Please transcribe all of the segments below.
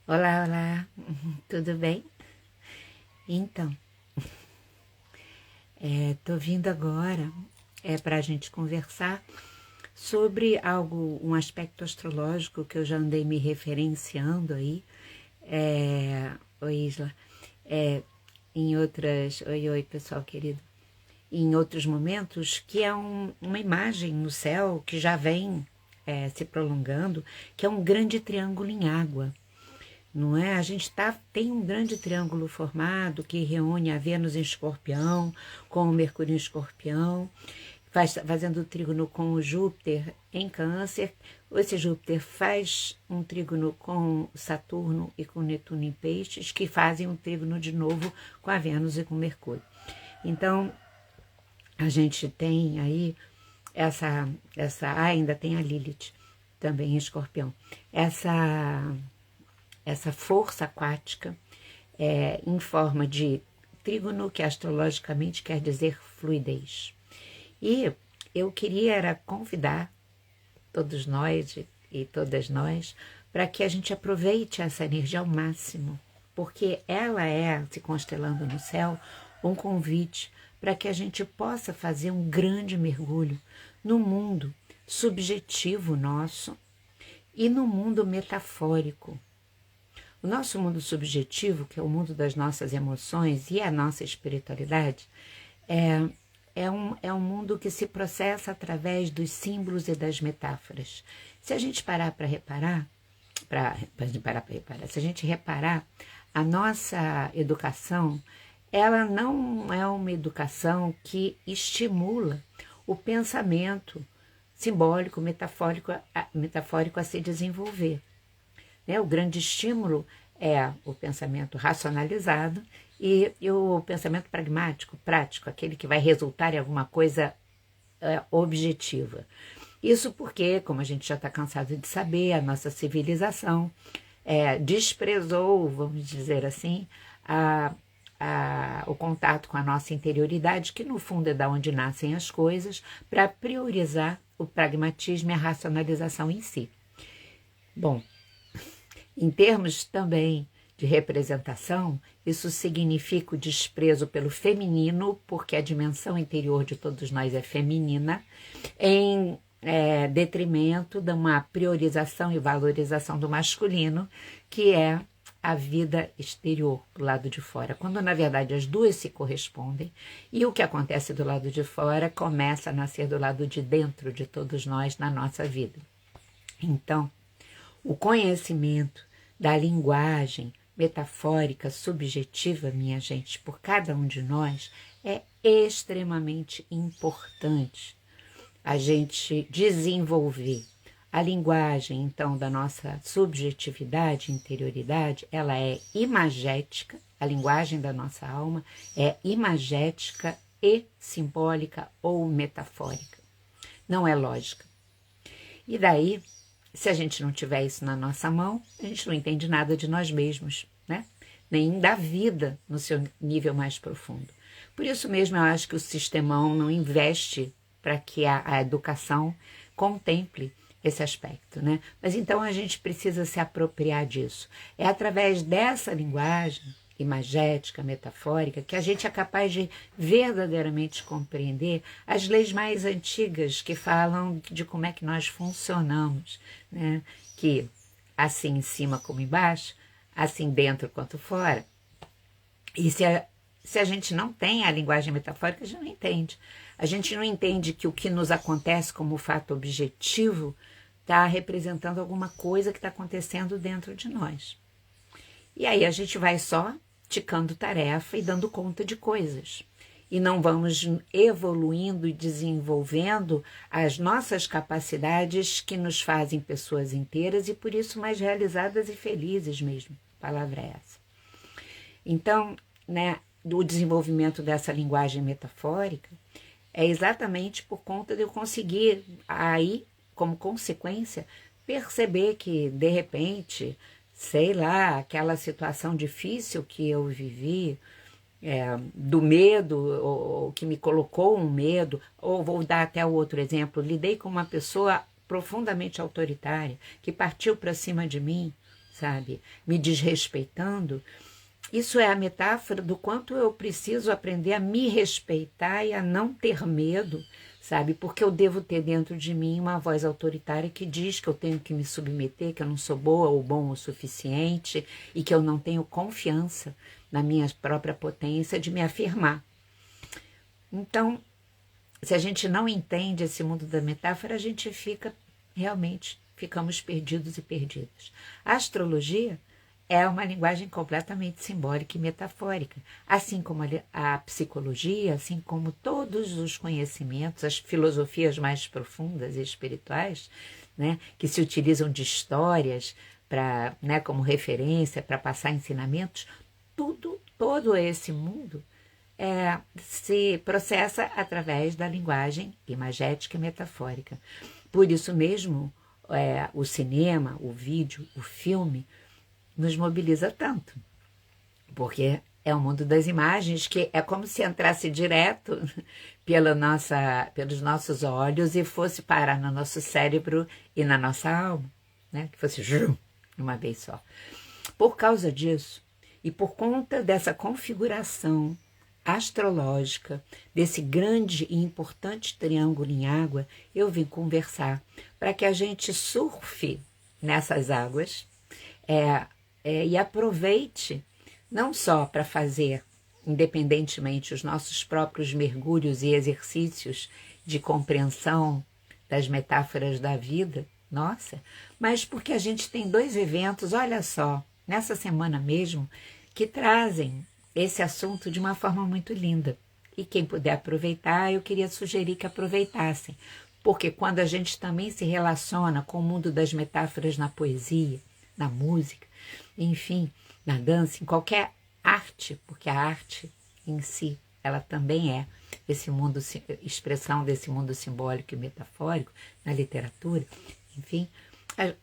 Olá, olá, tudo bem? Então, tô vindo agora para a gente conversar sobre um aspecto astrológico que eu já andei me referenciando aí, oi Isla, é, oi pessoal querido, em outros momentos, que é uma imagem no céu que já vem se prolongando, que é um grande triângulo em água. Não é? A gente tem um grande triângulo formado que reúne a Vênus em Escorpião com o Mercúrio em Escorpião, fazendo o trígono com o Júpiter em Câncer. Esse Júpiter faz um trígono com Saturno e com Netuno em Peixes, que fazem um trígono de novo com a Vênus e com o Mercúrio. Então, a gente tem aí ainda tem a Lilith também em Escorpião. Essa força aquática em forma de trígono, que astrologicamente quer dizer fluidez. E eu queria era convidar todos nós e todas nós para que a gente aproveite essa energia ao máximo, porque ela se constelando no céu, um convite para que a gente possa fazer um grande mergulho no mundo subjetivo nosso e no mundo metafórico. O nosso mundo subjetivo, que é o mundo das nossas emoções e a nossa espiritualidade, é um mundo que se processa através dos símbolos e das metáforas. Se a gente parar para reparar, se a gente reparar, a nossa educação, ela não é uma educação que estimula o pensamento simbólico, metafórico a se desenvolver. O grande estímulo é o pensamento racionalizado e o pensamento pragmático, prático, aquele que vai resultar em alguma coisa objetiva. Isso porque, como a gente já está cansado de saber, a nossa civilização desprezou, vamos dizer assim, o contato com a nossa interioridade, que no fundo é da onde nascem as coisas, para priorizar o pragmatismo e a racionalização em si. Bom, em termos também de representação, isso significa o desprezo pelo feminino, porque a dimensão interior de todos nós é feminina, em detrimento de uma priorização e valorização do masculino, que é a vida exterior, do lado de fora, quando na verdade as duas se correspondem e o que acontece do lado de fora começa a nascer do lado de dentro de todos nós na nossa vida. Então, o conhecimento da linguagem metafórica, subjetiva, minha gente, por cada um de nós, é extremamente importante a gente desenvolver. A linguagem, então, da nossa subjetividade, interioridade, ela é imagética, a linguagem da nossa alma é imagética e simbólica ou metafórica. Não é lógica. E daí, se a gente não tiver isso na nossa mão, a gente não entende nada de nós mesmos, né? Nem da vida no seu nível mais profundo. Por isso mesmo eu acho que o Sistemão não investe para que a educação contemple esse aspecto, né? Mas então a gente precisa se apropriar disso. É através dessa linguagem imagética, metafórica, que a gente é capaz de verdadeiramente compreender as leis mais antigas que falam de como é que nós funcionamos, né? Que assim em cima como embaixo, assim dentro quanto fora. E se a gente não tem a linguagem metafórica, a gente não entende. A gente não entende que o que nos acontece como fato objetivo está representando alguma coisa que está acontecendo dentro de nós. E aí a gente vai só ticando tarefa e dando conta de coisas. E não vamos evoluindo e desenvolvendo as nossas capacidades que nos fazem pessoas inteiras e por isso mais realizadas e felizes mesmo. A palavra é essa. Então, né, o desenvolvimento dessa linguagem metafórica é exatamente por conta de eu conseguir aí, como consequência, perceber que, de repente, sei lá, aquela situação difícil que eu vivi, do medo, ou que me colocou um medo, ou vou dar até o outro exemplo, lidei com uma pessoa profundamente autoritária, que partiu para cima de mim, sabe, me desrespeitando, isso é a metáfora do quanto eu preciso aprender a me respeitar e a não ter medo, sabe? Porque eu devo ter dentro de mim uma voz autoritária que diz que eu tenho que me submeter, que eu não sou boa ou bom o suficiente e que eu não tenho confiança na minha própria potência de me afirmar. Então, se a gente não entende esse mundo da metáfora, a gente ficamos perdidos e perdidas. A astrologia é uma linguagem completamente simbólica e metafórica, assim como a psicologia, assim como todos os conhecimentos, as filosofias mais profundas e espirituais, né, que se utilizam de histórias né, como referência para passar ensinamentos, todo esse mundo se processa através da linguagem imagética e metafórica. Por isso mesmo, o cinema, o vídeo, o filme, nos mobiliza tanto, porque é o mundo das imagens que é como se entrasse direto pelos nossos olhos e fosse parar no nosso cérebro e na nossa alma, né? Que fosse uma vez só. Por causa disso, e por conta dessa configuração astrológica, desse grande e importante triângulo em água, eu vim conversar para que a gente surfe nessas águas, e aproveite não só para fazer, independentemente, os nossos próprios mergulhos e exercícios de compreensão das metáforas da vida, nossa, mas porque a gente tem 2 eventos, olha só, nessa semana mesmo, que trazem esse assunto de uma forma muito linda. E quem puder aproveitar, eu queria sugerir que aproveitassem, porque quando a gente também se relaciona com o mundo das metáforas na poesia, na música, enfim, na dança, em qualquer arte, porque a arte em si, ela também é esse mundo, expressão desse mundo simbólico e metafórico, na literatura, enfim,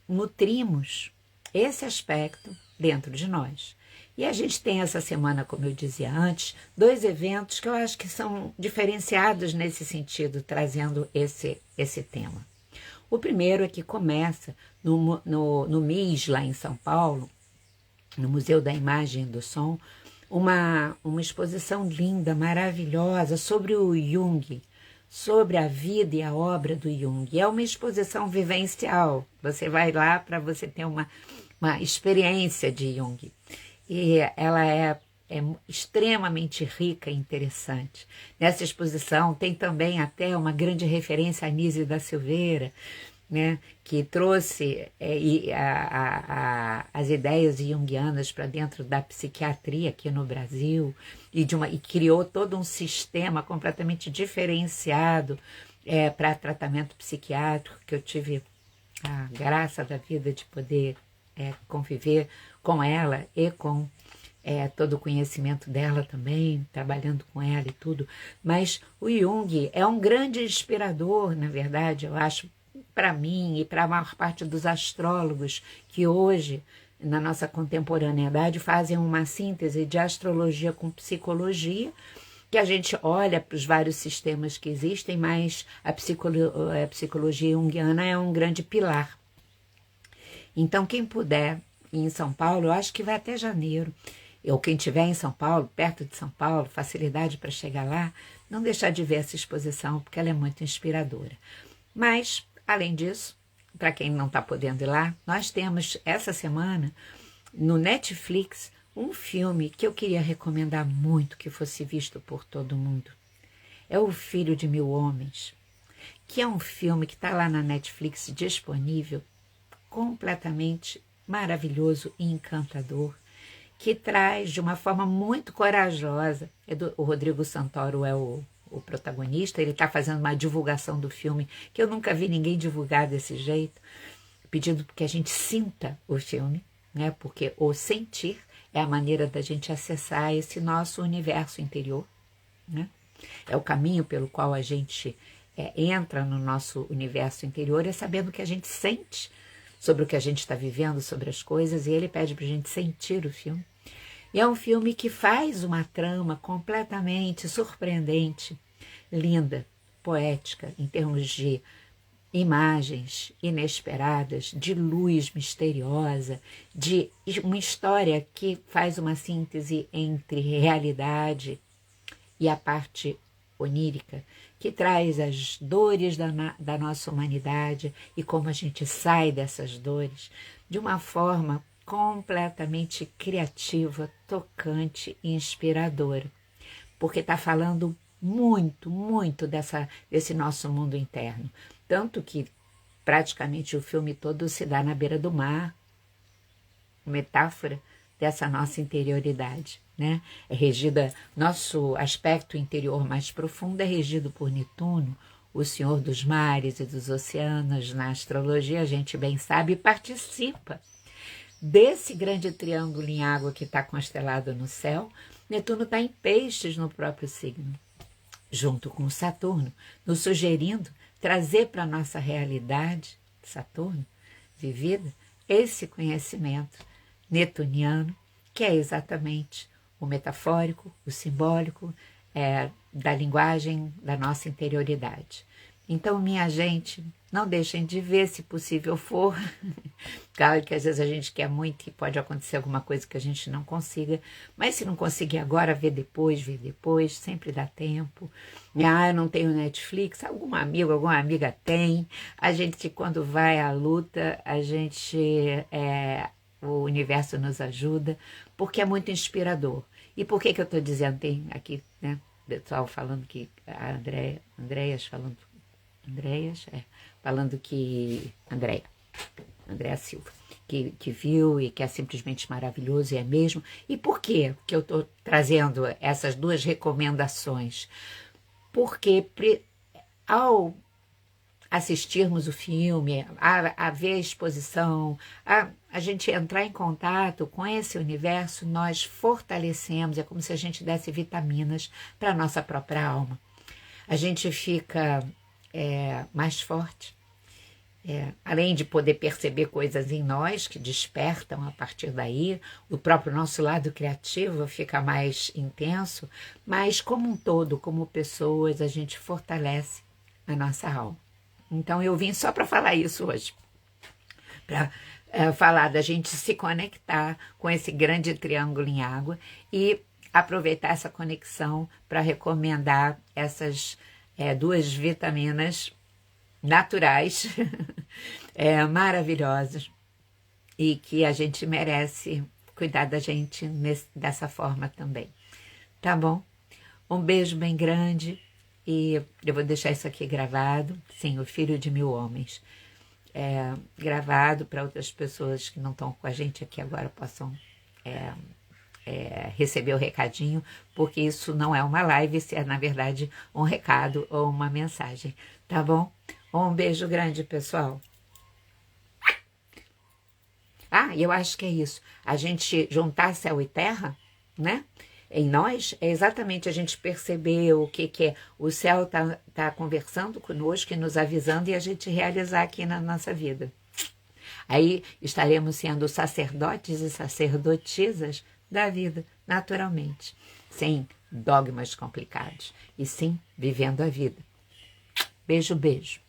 nutrimos esse aspecto dentro de nós. E a gente tem essa semana, como eu dizia antes, 2 eventos que eu acho que são diferenciados nesse sentido, trazendo esse tema. O primeiro é que começa no MIS, lá em São Paulo, no Museu da Imagem e do Som, uma exposição linda, maravilhosa, sobre o Jung, sobre a vida e a obra do Jung. É uma exposição vivencial, você vai lá para você ter uma experiência de Jung. E ela é extremamente rica e interessante. Nessa exposição tem também até uma grande referência a Anísio da Silveira, né, que trouxe as ideias junguianas para dentro da psiquiatria aqui no Brasil e criou todo um sistema completamente diferenciado para tratamento psiquiátrico, que eu tive a graça da vida de poder conviver com ela e com todo o conhecimento dela também, trabalhando com ela e tudo. Mas o Jung é um grande inspirador, na verdade, eu acho, para mim e para a maior parte dos astrólogos que hoje, na nossa contemporaneidade, fazem uma síntese de astrologia com psicologia, que a gente olha para os vários sistemas que existem, mas a psicologia junguiana é um grande pilar. Então, quem puder ir em São Paulo, eu acho que vai até janeiro, ou quem estiver em São Paulo, perto de São Paulo, facilidade para chegar lá, não deixar de ver essa exposição, porque ela é muito inspiradora. Mas, além disso, para quem não está podendo ir lá, nós temos essa semana no Netflix um filme que eu queria recomendar muito que fosse visto por todo mundo. É O Filho de Mil Homens, que é um filme que está lá na Netflix disponível, completamente maravilhoso e encantador, que traz de uma forma muito corajosa. O Rodrigo Santoro é o protagonista, ele está fazendo uma divulgação do filme que eu nunca vi ninguém divulgar desse jeito, pedindo que a gente sinta o filme, né? Porque o sentir é a maneira da gente acessar esse nosso universo interior, né? É o caminho pelo qual a gente entra no nosso universo interior, é sabendo o que a gente sente sobre o que a gente está vivendo, sobre as coisas, e ele pede para a gente sentir o filme. E é um filme que faz uma trama completamente surpreendente, linda, poética, em termos de imagens inesperadas, de luz misteriosa, de uma história que faz uma síntese entre realidade e a parte onírica, que traz as dores da nossa humanidade e como a gente sai dessas dores de uma forma completamente criativa, tocante e inspiradora, porque está falando muito, muito desse nosso mundo interno. Tanto que praticamente o filme todo se dá na beira do mar, metáfora dessa nossa interioridade, né? É regida, nosso aspecto interior mais profundo é regido por Netuno, o senhor dos mares e dos oceanos. Na astrologia a gente bem sabe e participa desse grande triângulo em água que está constelado no céu. Netuno está em peixes no próprio signo, junto com Saturno, nos sugerindo trazer para a nossa realidade, Saturno, vivida, esse conhecimento netuniano, que é exatamente o metafórico, o simbólico, da linguagem da nossa interioridade. Então, minha gente, não deixem de ver, se possível for. Claro que às vezes a gente quer muito e pode acontecer alguma coisa que a gente não consiga, mas se não conseguir agora, vê depois, sempre dá tempo. Ah, eu não tenho Netflix, algum amigo, alguma amiga tem. A gente, quando vai à luta, o universo nos ajuda, porque é muito inspirador. E por que eu estou dizendo, tem aqui, né, pessoal falando que a Andréia Silva, que viu e que é simplesmente maravilhoso, e é mesmo. E por que eu estou trazendo essas duas recomendações? Porque ao assistirmos o filme, a ver a exposição, a gente entrar em contato com esse universo, nós fortalecemos, é como se a gente desse vitaminas para a nossa própria alma. A gente fica mais forte, além de poder perceber coisas em nós que despertam a partir daí, o próprio nosso lado criativo fica mais intenso, mas como um todo, como pessoas, a gente fortalece a nossa alma. Então eu vim só para falar isso hoje, para falar da gente se conectar com esse grande triângulo em água e aproveitar essa conexão para recomendar essas duas vitaminas naturais, maravilhosas, e que a gente merece cuidar da gente dessa forma também. Tá bom? Um beijo bem grande. E eu vou deixar isso aqui gravado, sim, O Filho de Mil Homens, gravado para outras pessoas que não estão com a gente aqui agora possam receber o recadinho, porque isso não é uma live, isso é, na verdade, um recado ou uma mensagem, tá bom? Um beijo grande, pessoal. Ah, eu acho que é isso, a gente juntar céu e terra, né? Em nós, é exatamente a gente perceber o que é. O céu tá conversando conosco e nos avisando e a gente realizar aqui na nossa vida. Aí estaremos sendo sacerdotes e sacerdotisas da vida, naturalmente, sem dogmas complicados, e sim vivendo a vida. Beijo, beijo.